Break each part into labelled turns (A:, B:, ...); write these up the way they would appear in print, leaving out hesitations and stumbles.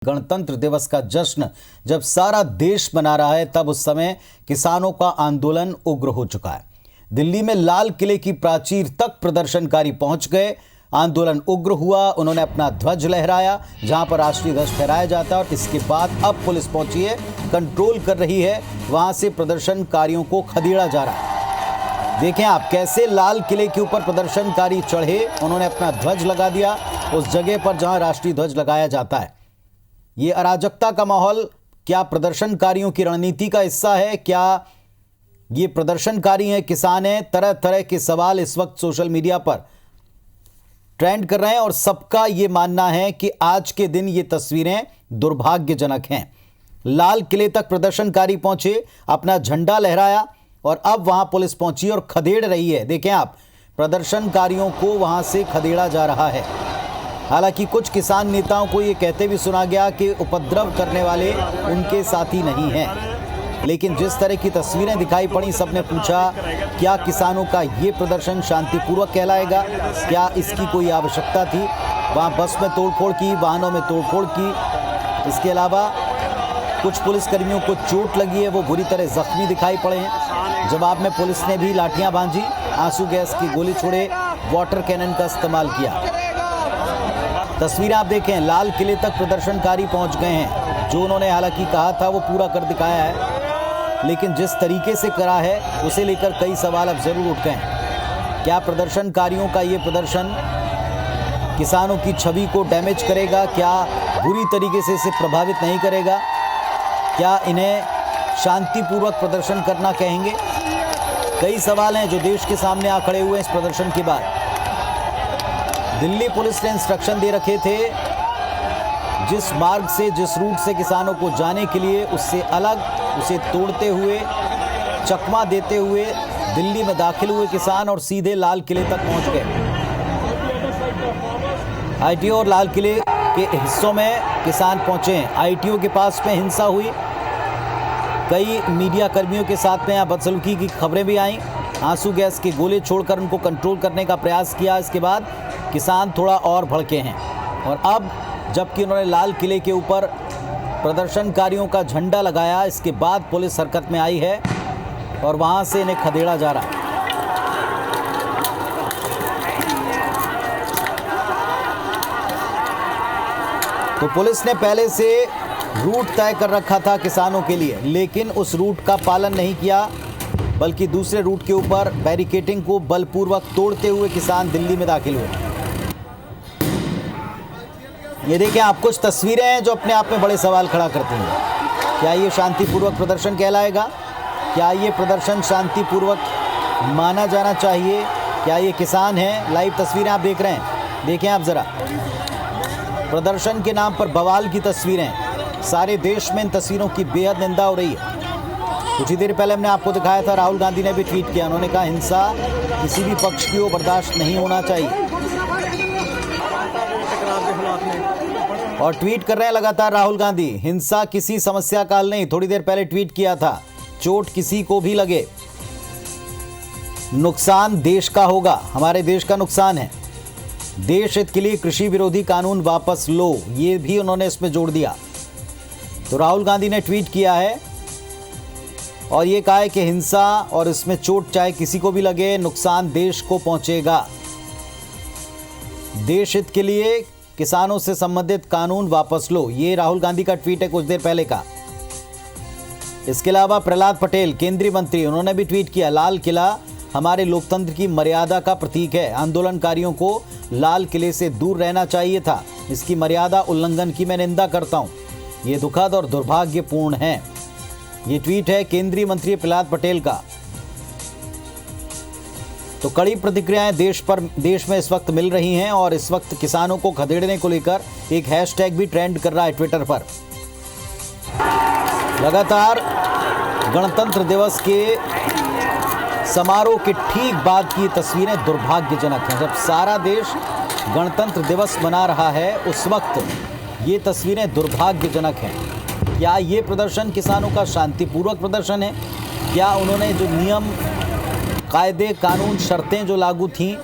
A: गणतंत्र दिवस का जश्न जब सारा देश मना रहा है, तब उस समय किसानों का आंदोलन उग्र हो चुका है। दिल्ली में लाल किले की प्राचीर तक प्रदर्शनकारी पहुंच गए। आंदोलन उग्र हुआ, उन्होंने अपना ध्वज लहराया जहां पर राष्ट्रीय ध्वज फहराया जाता है, और इसके बाद अब पुलिस पहुंची है, कंट्रोल कर रही है, वहां से प्रदर्शनकारियों को खदेड़ा जा रहा है। देखें आप कैसे लाल किले के ऊपर प्रदर्शनकारी चढ़े, उन्होंने अपना ध्वज लगा दिया उस जगह पर जहां राष्ट्रीय ध्वज लगाया जाता है। ये अराजकता का माहौल क्या प्रदर्शनकारियों की रणनीति का हिस्सा है? क्या ये प्रदर्शनकारी हैं, किसान हैं? तरह तरह के सवाल इस वक्त सोशल मीडिया पर ट्रेंड कर रहे हैं और सबका ये मानना है कि आज के दिन ये तस्वीरें दुर्भाग्यजनक हैं। लाल किले तक प्रदर्शनकारी पहुंचे, अपना झंडा लहराया और अब वहां पुलिस पहुंची और खदेड़ रही है। देखें आप, प्रदर्शनकारियों को वहां से खदेड़ा जा रहा है। हालांकि कुछ किसान नेताओं को ये कहते भी सुना गया कि उपद्रव करने वाले उनके साथी नहीं हैं, लेकिन जिस तरह की तस्वीरें दिखाई पड़ी, सबने पूछा क्या किसानों का ये प्रदर्शन शांतिपूर्वक कहलाएगा? क्या इसकी कोई आवश्यकता थी? वहाँ बस में तोड़फोड़ की, वाहनों में तोड़फोड़ की। इसके अलावा कुछ पुलिसकर्मियों को चोट लगी है, वो बुरी तरह जख्मी दिखाई पड़े हैं। जवाब में पुलिस ने भी लाठियाँ भांजी, आंसू गैस की गोली छोड़े, वाटर कैनन का इस्तेमाल किया। तस्वीरें आप देखें, लाल किले तक प्रदर्शनकारी पहुंच गए हैं। जो उन्होंने हालांकि कहा था वो पूरा कर दिखाया है, लेकिन जिस तरीके से करा है उसे लेकर कई सवाल अब जरूर उठ गए हैं। क्या प्रदर्शनकारियों का ये प्रदर्शन किसानों की छवि को डैमेज करेगा? क्या बुरी तरीके से इसे प्रभावित नहीं करेगा? क्या इन्हें शांतिपूर्वक प्रदर्शन करना कहेंगे? कई सवाल हैं जो देश के सामने आ खड़े हुए इस प्रदर्शन के बाद। दिल्ली पुलिस ने इंस्ट्रक्शन दे रखे थे, जिस मार्ग से, जिस रूट से किसानों को जाने के लिए, उससे अलग, उसे तोड़ते हुए, चकमा देते हुए दिल्ली में दाखिल हुए किसान और सीधे लाल किले तक पहुंच गए। आईटीओ और लाल किले के हिस्सों में किसान पहुंचे हैं। आईटीओ के पास में हिंसा हुई, कई मीडिया कर्मियों के साथ में यहाँ बदसलूकी की खबरें भी आईं। आंसू गैस के गोले छोड़कर उनको कंट्रोल करने का प्रयास किया। इसके बाद किसान थोड़ा और भड़के हैं और अब जबकि उन्होंने लाल किले के ऊपर प्रदर्शनकारियों का झंडा लगाया, इसके बाद पुलिस हरकत में आई है और वहां से इन्हें खदेड़ा जा रहा है। तो पुलिस ने पहले से रूट तय कर रखा था किसानों के लिए, लेकिन उस रूट का पालन नहीं किया, बल्कि दूसरे रूट के ऊपर बैरिकेडिंग को बलपूर्वक तोड़ते हुए किसान दिल्ली में दाखिल हुए। ये देखें आप, कुछ तस्वीरें हैं जो अपने आप में बड़े सवाल खड़ा करती हैं। क्या ये शांतिपूर्वक प्रदर्शन कहलाएगा? क्या ये प्रदर्शन शांतिपूर्वक माना जाना चाहिए? क्या ये किसान हैं? लाइव तस्वीरें आप देख रहे हैं, देखें आप ज़रा। प्रदर्शन के नाम पर बवाल की तस्वीरें, सारे देश में इन तस्वीरों की बेहद निंदा हो रही है। कुछ ही देर पहले हमने आपको दिखाया था, राहुल गांधी ने भी ट्वीट किया। उन्होंने कहा हिंसा किसी भी पक्ष की ओर बर्दाश्त नहीं होना चाहिए, और ट्वीट कर रहे हैं लगातार राहुल गांधी, हिंसा किसी समस्या का हल नहीं। थोड़ी देर पहले ट्वीट किया था, चोट किसी को भी लगे, नुकसान देश का होगा, हमारे देश का नुकसान है। देश हित के लिए कृषि विरोधी कानून वापस लो, ये भी उन्होंने इसमें जोड़ दिया। तो राहुल गांधी ने ट्वीट किया है और ये कहा है कि हिंसा और इसमें चोट चाहे किसी को भी लगे, नुकसान देश को पहुंचेगा। देश हित के लिए किसानों से संबंधित कानून वापस लो, ये राहुल गांधी का ट्वीट है कुछ देर पहले का। इसके अलावा प्रहलाद पटेल, केंद्रीय मंत्री, उन्होंने भी ट्वीट किया, लाल किला हमारे लोकतंत्र की मर्यादा का प्रतीक है। आंदोलनकारियों को लाल किले से दूर रहना चाहिए था। इसकी मर्यादा उल्लंघन की मैं निंदा करता हूं। ये दुखद और दुर्भाग्यपूर्ण है। ये ट्वीट है केंद्रीय मंत्री प्रहलाद पटेल का। तो कड़ी प्रतिक्रियाएं देश में इस वक्त मिल रही हैं और इस वक्त किसानों को खदेड़ने को लेकर एक हैशटैग भी ट्रेंड कर रहा है ट्विटर पर। लगातार गणतंत्र दिवस के समारोह के ठीक बाद की तस्वीरें दुर्भाग्यजनक हैं। जब सारा देश गणतंत्र दिवस मना रहा है, उस वक्त ये तस्वीरें दुर्भाग्यजनक हैं। क्या ये प्रदर्शन किसानों का शांतिपूर्वक प्रदर्शन है? क्या उन्होंने जो नियम, कायदे, कानून, शर्तें जो लागू थीं,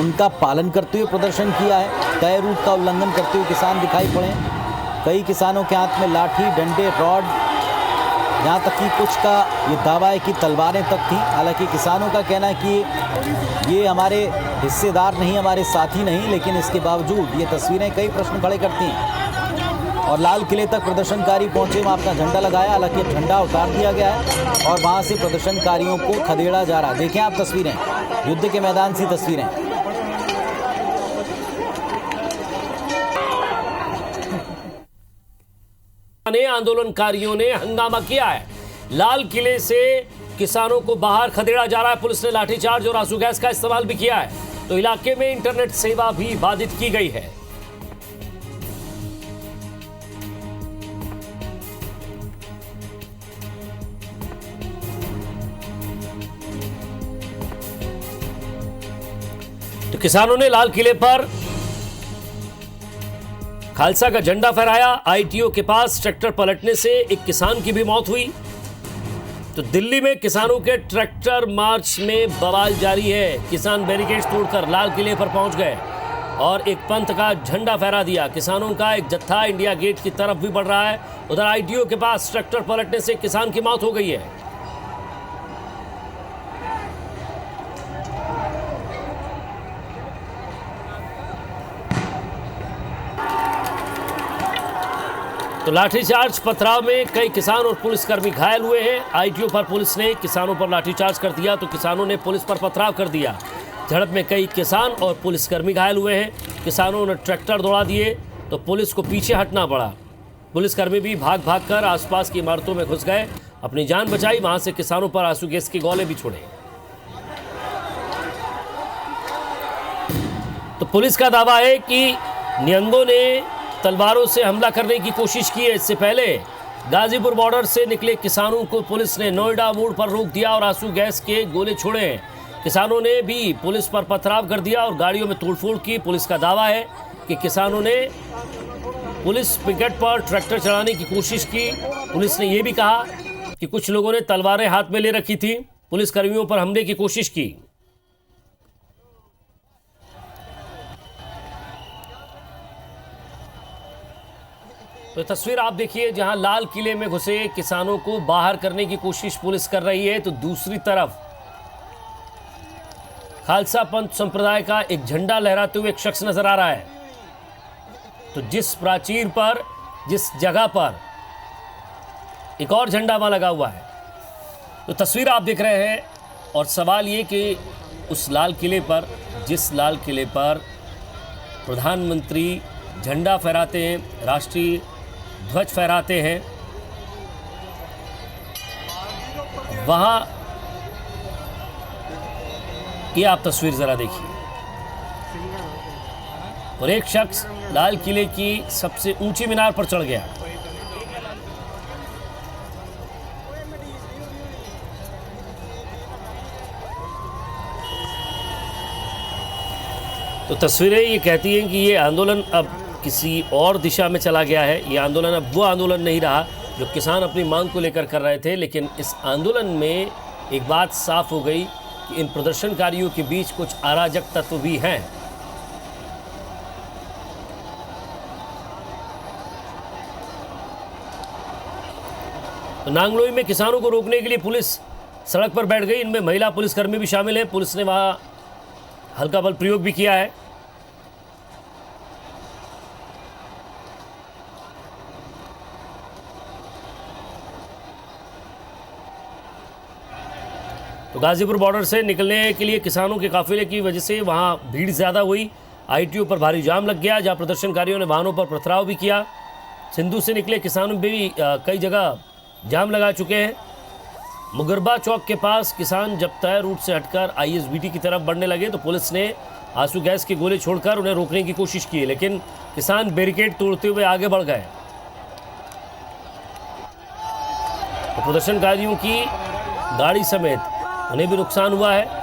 A: उनका पालन करते हुए प्रदर्शन किया है? तय रूट का उल्लंघन करते हुए किसान दिखाई पड़े। कई किसानों के हाथ में लाठी, डंडे, रॉड, यहाँ तक कि कुछ का ये दावा है कि तलवारें तक थी। हालांकि किसानों का कहना है कि ये हमारे हिस्सेदार नहीं, हमारे साथी नहीं, लेकिन इसके बावजूद ये तस्वीरें कई प्रश्न खड़े करती हैं। और लाल किले तक प्रदर्शनकारी पहुंचे, वहाँ अपना झंडा लगाया। हालांकि झंडा उतार दिया गया है और वहाँ से प्रदर्शनकारियों को खदेड़ा जा रहा है। देखें आप तस्वीरें, युद्ध के मैदान से तस्वीरें।
B: आंदोलनकारियों ने हंगामा किया है। लाल किले से किसानों को बाहर खदेड़ा जा रहा है। पुलिस ने लाठीचार्ज और आंसू गैस का इस्तेमाल भी किया है। तो इलाके में इंटरनेट सेवा भी बाधित की गई है। तो किसानों ने लाल किले पर खालसा का झंडा फहराया। आईटीओ के पास ट्रैक्टर पलटने से एक किसान की भी मौत हुई। तो दिल्ली में किसानों के ट्रैक्टर मार्च में बवाल जारी है। किसान बैरिकेड्स तोड़कर लाल किले पर पहुंच गए और एक पंथ का झंडा फहरा दिया। किसानों का एक जत्था इंडिया गेट की तरफ भी बढ़ रहा है। उधर आईटीओ के पास ट्रैक्टर पलटने से किसान की मौत हो गई है। तो लाठीचार्ज पथराव में कई किसान और पुलिसकर्मी घायल हुए हैं। आईटीओ पर पुलिस ने किसानों पर लाठीचार्ज कर दिया तो किसानों ने पुलिस पर पथराव कर दिया। झड़प में कई किसान और पुलिसकर्मी घायल हुए हैं। किसानों ने ट्रैक्टर दौड़ा दिए तो पुलिस को पीछे हटना पड़ा। पुलिसकर्मी भी भाग भाग कर आसपास की इमारतों में घुस गए, अपनी जान बचाई। वहां से किसानों पर आंसू गैस के गोले भी छोड़े। तो पुलिस का दावा है कि निहंगों ने तलवारों से हमला करने की कोशिश की है। इससे पहले गाजीपुर बॉर्डर से निकले किसानों को पुलिस ने नोएडा मोड़ पर रोक दिया और आंसू गैस के गोले छोड़े हैं। किसानों ने भी पुलिस पर पथराव कर दिया और गाड़ियों में तोड़फोड़ की। पुलिस का दावा है कि किसानों ने पुलिस पिकेट पर ट्रैक्टर चलाने की कोशिश की। पुलिस ने यह भी कहा कि कुछ लोगों ने तलवारें हाथ में ले रखी थी, पुलिसकर्मियों पर हमले की कोशिश की। तो तस्वीर आप देखिए, जहां लाल किले में घुसे किसानों को बाहर करने की कोशिश पुलिस कर रही है, तो दूसरी तरफ खालसा पंथ संप्रदाय का एक झंडा लहराते हुए एक शख्स नजर आ रहा है। तो जिस प्राचीर पर, जिस जगह पर एक और झंडा वहां लगा हुआ है, तो तस्वीर आप देख रहे हैं। और सवाल ये कि उस लाल किले पर, जिस लाल किले पर प्रधानमंत्री झंडा फहराते हैं, राष्ट्रीय ध्वज फहराते हैं, वहां ये आप तस्वीर जरा देखिए। और एक शख्स लाल किले की सबसे ऊंची मीनार पर चढ़ गया। तो तस्वीरें ये कहती हैं कि ये आंदोलन अब किसी और दिशा में चला गया है। ये आंदोलन अब वो आंदोलन नहीं रहा जो किसान अपनी मांग को लेकर कर रहे थे। लेकिन इस आंदोलन में एक बात साफ हो गई कि इन प्रदर्शनकारियों के बीच कुछ अराजक तत्व भी हैं। तो नांगलोई में किसानों को रोकने के लिए पुलिस सड़क पर बैठ गई। इनमें महिला पुलिसकर्मी भी शामिल हैं। पुलिस ने वहां हल्का बल प्रयोग भी किया है। तो गाजीपुर बॉर्डर से निकलने के लिए किसानों के काफिले की वजह से वहां भीड़ ज़्यादा हुई। आईटीओ पर भारी जाम लग गया, जहां प्रदर्शनकारियों ने वाहनों पर पथराव भी किया। सिंधु से निकले किसानों भी कई जगह जाम लगा चुके हैं। मुगरबा चौक के पास किसान जब तय रूट से हटकर आईएसबीटी की तरफ बढ़ने लगे तो पुलिस ने आंसू गैस के गोले छोड़कर उन्हें रोकने की कोशिश की, लेकिन किसान बैरिकेड तोड़ते हुए आगे बढ़ गए। तो प्रदर्शनकारियों की गाड़ी समेत उन्हें भी नुकसान हुआ है।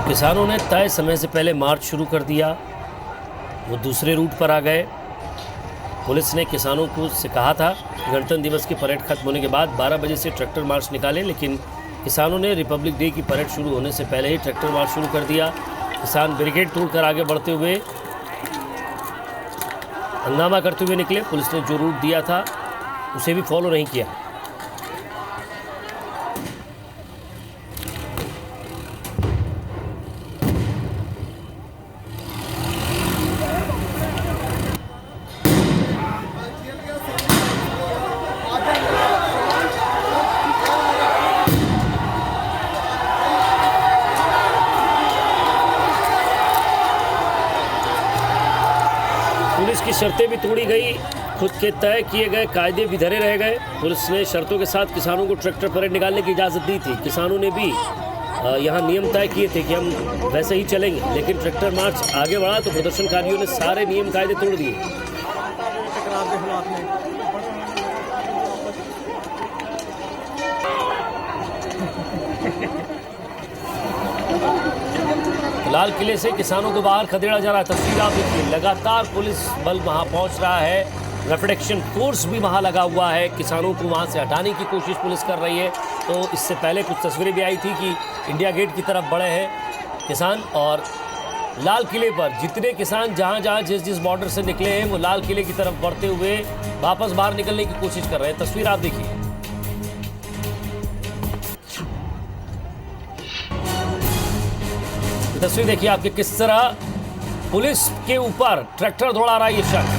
B: किसानों ने तय समय से पहले मार्च शुरू कर दिया, वो दूसरे रूट पर आ गए। पुलिस ने किसानों को से कहा था कि गणतंत्र दिवस की परेड खत्म होने के बाद 12 बजे से ट्रैक्टर मार्च निकालें, लेकिन किसानों ने रिपब्लिक डे की परेड शुरू होने से पहले ही ट्रैक्टर मार्च शुरू कर दिया। किसान बैरिकेड तोड़कर आगे बढ़ते हुए हंगामा करते हुए निकले। पुलिस ने जो रूट दिया था उसे भी फॉलो नहीं किया। पुलिस की शर्तें भी तोड़ी गई, खुद के तय किए गए कायदे भी धरे रह गए। पुलिस ने शर्तों के साथ किसानों को ट्रैक्टर परेड निकालने की इजाज़त दी थी। किसानों ने भी यहाँ नियम तय किए थे कि हम वैसे ही चलेंगे, लेकिन ट्रैक्टर मार्च आगे बढ़ा तो प्रदर्शनकारियों ने सारे नियम कायदे तोड़ दिए। लाल किले से किसानों को बाहर खदेड़ा जा रहा है। तस्वीर आप देखिए, लगातार पुलिस बल वहां पहुंच रहा है, रैपिड एक्शन फोर्स भी वहां लगा हुआ है। किसानों को वहां से हटाने की कोशिश पुलिस कर रही है। तो इससे पहले कुछ तस्वीरें भी आई थी कि इंडिया गेट की तरफ बढ़े हैं किसान, और लाल किले पर जितने किसान जहां जहां जिस बॉर्डर से निकले हैं वो लाल किले की तरफ बढ़ते हुए वापस बाहर निकलने की कोशिश कर रहे हैं। तस्वीर आप देखिए। तस्वीर देखिए आपके, किस तरह पुलिस के ऊपर ट्रैक्टर दौड़ा रहा है ये शख्स।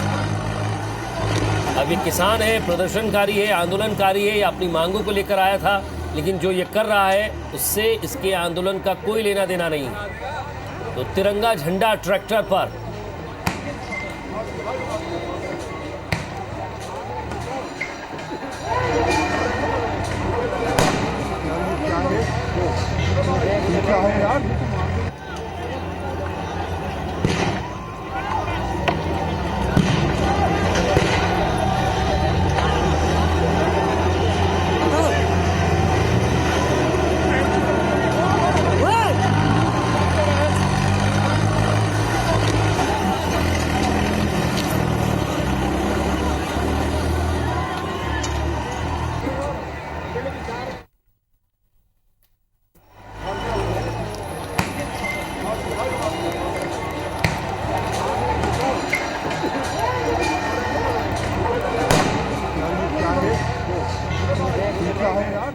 B: अब ये किसान है, प्रदर्शनकारी है, आंदोलनकारी है, या अपनी मांगों को लेकर आया था, लेकिन जो ये कर रहा है उससे इसके आंदोलन का कोई लेना देना नहीं है। तो तिरंगा झंडा ट्रैक्टर पर
C: क्या है यार।